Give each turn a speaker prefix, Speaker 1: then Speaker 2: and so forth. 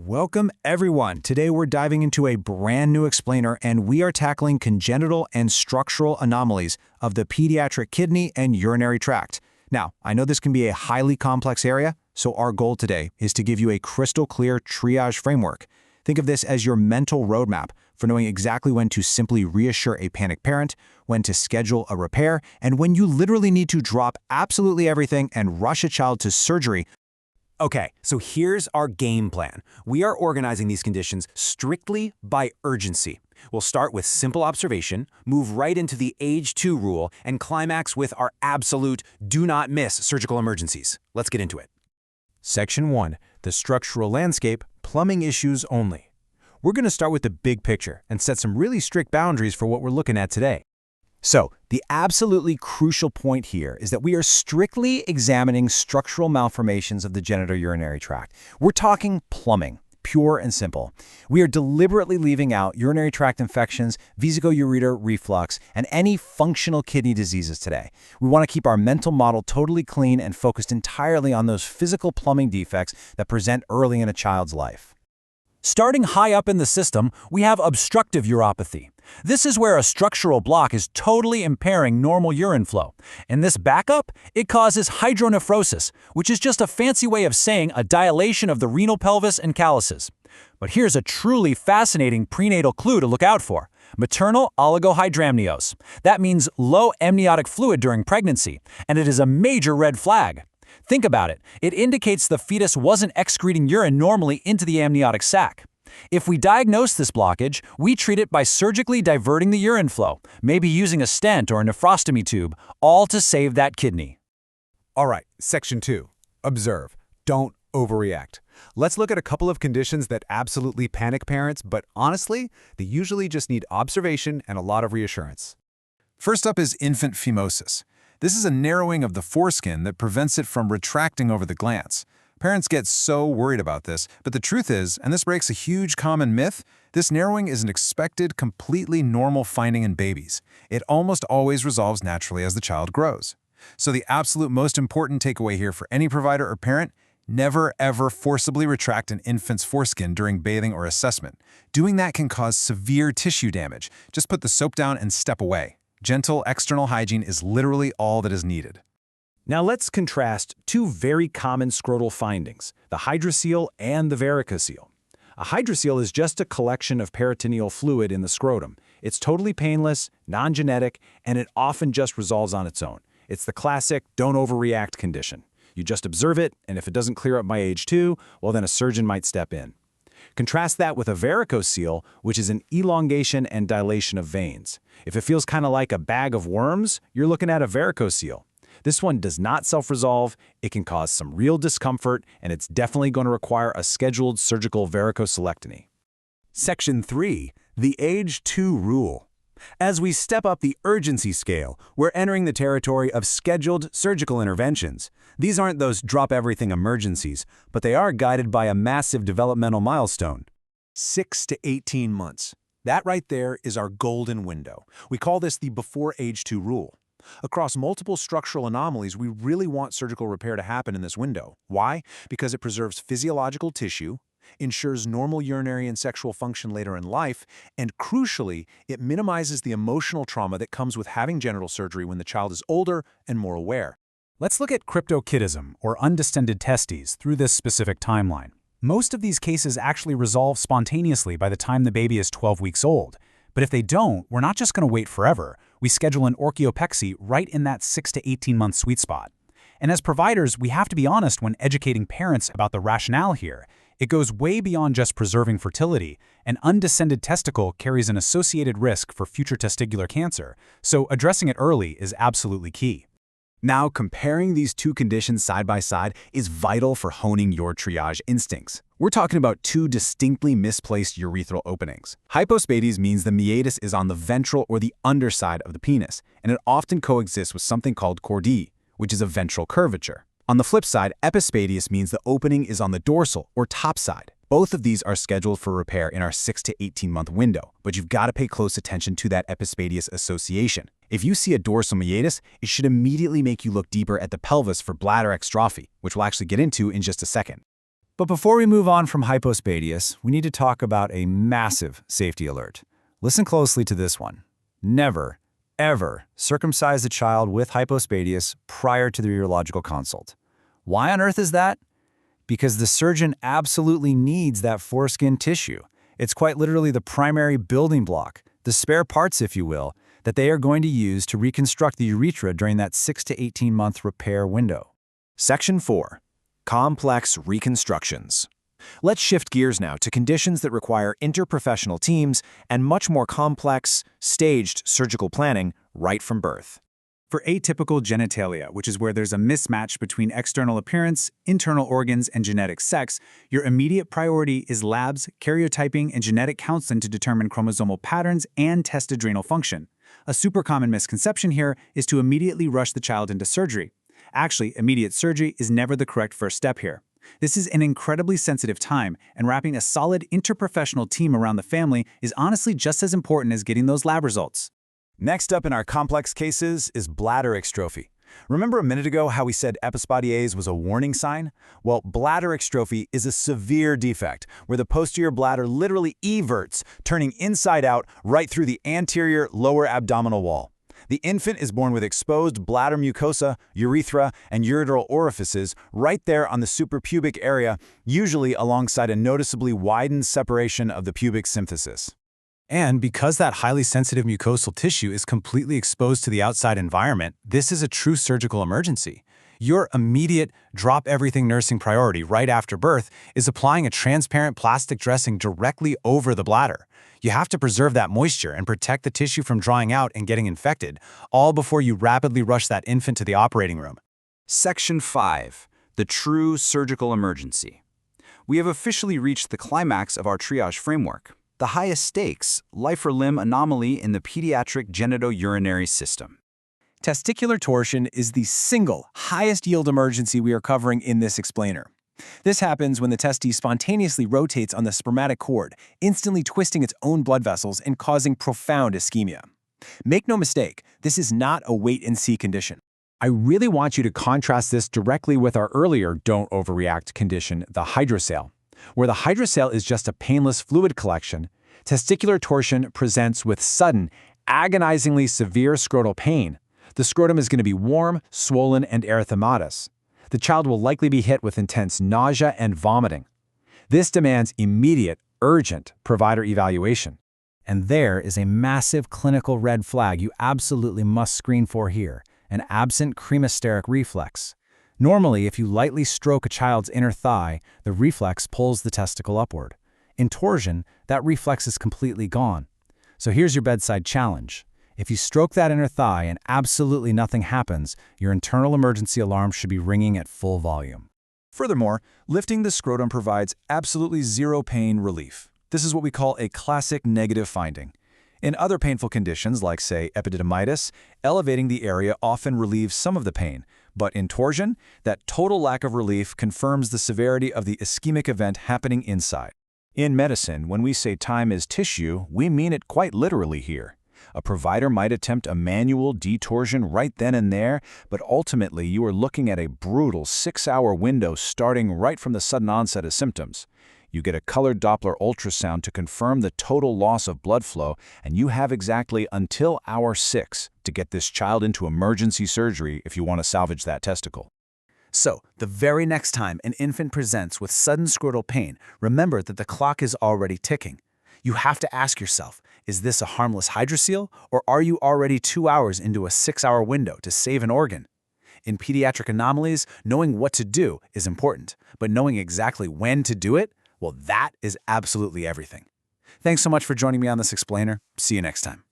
Speaker 1: Welcome, everyone. Today we're diving into a brand new explainer, and we are tackling congenital and structural anomalies of the pediatric kidney and urinary tract. Now, I know this can be a highly complex area, so our goal today is to give you a crystal clear triage framework. Think of this as your mental roadmap for knowing exactly when to simply reassure a panicked parent, when to schedule a repair, and when you literally need to drop absolutely everything and rush a child to surgery.
Speaker 2: Okay, so here's our game plan. We are organizing these conditions strictly by urgency. We'll start with simple observation, move right into the age 2 rule, and climax with our absolute do not miss surgical emergencies. Let's get into it.
Speaker 1: Section 1. The structural landscape, plumbing issues only. We're going to start with the big picture and set some really strict boundaries for what we're looking at today. So, the absolutely crucial point here is that we are strictly examining structural malformations of the genitourinary tract. We're talking plumbing, pure and simple. We are deliberately leaving out urinary tract infections, vesicoureter reflux, and any functional kidney diseases today. We want to keep our mental model totally clean and focused entirely on those physical plumbing defects that present early in a child's life.
Speaker 2: Starting high up in the system, we have obstructive uropathy. This is where a structural block is totally impairing normal urine flow. In this backup, it causes hydronephrosis, which is just a fancy way of saying a dilation of the renal pelvis and calyces. But here's a truly fascinating prenatal clue to look out for: maternal oligohydramnios. That means low amniotic fluid during pregnancy, and it is a major red flag. Think about it. It indicates the fetus wasn't excreting urine normally into the amniotic sac. If we diagnose this blockage, we treat it by surgically diverting the urine flow, maybe using a stent or a nephrostomy tube, all to save that kidney.
Speaker 3: All right, Section 2. Observe. Don't overreact. Let's look at a couple of conditions that absolutely panic parents, but honestly, they usually just need observation and a lot of reassurance.
Speaker 1: First up is infant phimosis. This is a narrowing of the foreskin that prevents it from retracting over the glans. Parents get so worried about this, but the truth is, and this breaks a huge common myth, this narrowing is an expected, completely normal finding in babies. It almost always resolves naturally as the child grows. So the absolute most important takeaway here for any provider or parent: never ever forcibly retract an infant's foreskin during bathing or assessment. Doing that can cause severe tissue damage. Just put the soap down and step away. Gentle external hygiene is literally all that is needed.
Speaker 2: Now let's contrast two very common scrotal findings, the hydrocele and the varicocele. A hydrocele is just a collection of peritoneal fluid in the scrotum. It's totally painless, non-genetic, and it often just resolves on its own. It's the classic don't overreact condition. You just observe it, and if it doesn't clear up by age 2, well then a surgeon might step in. Contrast that with a varicocele, which is an elongation and dilation of veins. If it feels kind of like a bag of worms, you're looking at a varicocele. This one does not self-resolve, it can cause some real discomfort, and it's definitely going to require a scheduled surgical varicocelectomy.
Speaker 3: Section 3. The Age 2 Rule. As we step up the urgency scale, we're entering the territory of scheduled surgical interventions. These aren't those drop-everything emergencies, but they are guided by a massive developmental milestone.
Speaker 1: 6 to 18 months. That right there is our golden window. We call this the before age 2 rule. Across multiple structural anomalies, we really want surgical repair to happen in this window. Why? Because it preserves physiological tissue, ensures normal urinary and sexual function later in life, and crucially, it minimizes the emotional trauma that comes with having genital surgery when the child is older and more aware.
Speaker 4: Let's look at cryptokidism, or undistended testes, through this specific timeline. Most of these cases actually resolve spontaneously by the time the baby is 12 weeks old. But if they don't, we're not just going to wait forever. We schedule an orchiopexy right in that 6 to 18-month sweet spot. And as providers, we have to be honest when educating parents about the rationale here. It goes way beyond just preserving fertility. An undescended testicle carries an associated risk for future testicular cancer, so addressing it early is absolutely key.
Speaker 3: Now, comparing these two conditions side by side is vital for honing your triage instincts. We're talking about two distinctly misplaced urethral openings. Hypospadias means the meatus is on the ventral or the underside of the penis, and it often coexists with something called chordee, which is a ventral curvature. On the flip side, epispadias means the opening is on the dorsal or top side. Both of these are scheduled for repair in our 6 to 18-month window, but you've got to pay close attention to that epispadias association. If you see a dorsal meatus, it should immediately make you look deeper at the pelvis for bladder exstrophy, which we'll actually get into in just a second.
Speaker 2: But before we move on from hypospadias, we need to talk about a massive safety alert. Listen closely to this one. Never, ever circumcise a child with hypospadias prior to the urological consult. Why on earth is that? Because the surgeon absolutely needs that foreskin tissue. It's quite literally the primary building block, the spare parts, if you will, that they are going to use to reconstruct the urethra during that 6 to 18-month repair window.
Speaker 3: Section 4. Complex reconstructions. Let's shift gears now to conditions that require interprofessional teams and much more complex, staged surgical planning right from birth.
Speaker 4: For atypical genitalia, which is where there's a mismatch between external appearance, internal organs, and genetic sex, your immediate priority is labs, karyotyping, and genetic counseling to determine chromosomal patterns and test adrenal function. A super common misconception here is to immediately rush the child into surgery. Actually, immediate surgery is never the correct first step here. This is an incredibly sensitive time, and wrapping a solid interprofessional team around the family is honestly just as important as getting those lab results.
Speaker 2: Next up in our complex cases is bladder extrophy. Remember a minute ago how we said epispadias was a warning sign? Well, bladder extrophy is a severe defect where the posterior bladder literally everts, turning inside out right through the anterior lower abdominal wall. The infant is born with exposed bladder mucosa, urethra, and ureteral orifices right there on the suprapubic area, usually alongside a noticeably widened separation of the pubic symphysis.
Speaker 4: And because that highly sensitive mucosal tissue is completely exposed to the outside environment, this is a true surgical emergency. Your immediate drop-everything nursing priority right after birth is applying a transparent plastic dressing directly over the bladder. You have to preserve that moisture and protect the tissue from drying out and getting infected, all before you rapidly rush that infant to the operating room.
Speaker 5: Section 5. The True Surgical Emergency. We have officially reached the climax of our triage framework, the highest stakes, life or limb anomaly in the pediatric genitourinary system.
Speaker 1: Testicular torsion is the single highest yield emergency we are covering in this explainer. This happens when the testis spontaneously rotates on the spermatic cord, instantly twisting its own blood vessels and causing profound ischemia. Make no mistake, this is not a wait-and-see condition.
Speaker 2: I really want you to contrast this directly with our earlier don't overreact condition, the hydrocele. Where the hydrocele is just a painless fluid collection, testicular torsion presents with sudden, agonizingly severe scrotal pain. The scrotum is going to be warm, swollen, and erythematous. The child will likely be hit with intense nausea and vomiting. This demands immediate, urgent provider evaluation. And there is a massive clinical red flag you absolutely must screen for here, an absent cremasteric reflex. Normally, if you lightly stroke a child's inner thigh, the reflex pulls the testicle upward. In torsion, that reflex is completely gone. So here's your bedside challenge. If you stroke that inner thigh and absolutely nothing happens, your internal emergency alarm should be ringing at full volume.
Speaker 1: Furthermore, lifting the scrotum provides absolutely zero pain relief. This is what we call a classic negative finding. In other painful conditions, like, say, epididymitis, elevating the area often relieves some of the pain. But in torsion, that total lack of relief confirms the severity of the ischemic event happening inside. In medicine, when we say time is tissue, we mean it quite literally here. A provider might attempt a manual detorsion right then and there, but ultimately you are looking at a brutal 6-hour window starting right from the sudden onset of symptoms. You get a colored Doppler ultrasound to confirm the total loss of blood flow, and you have exactly until hour 6 to get this child into emergency surgery if you want to salvage that testicle.
Speaker 2: So, the very next time an infant presents with sudden scrotal pain, remember that the clock is already ticking. You have to ask yourself, is this a harmless hydrocele, or are you already 2 hours into a 6-hour window to save an organ? In pediatric anomalies, knowing what to do is important, but knowing exactly when to do it, well, that is absolutely everything. Thanks so much for joining me on this explainer. See you next time.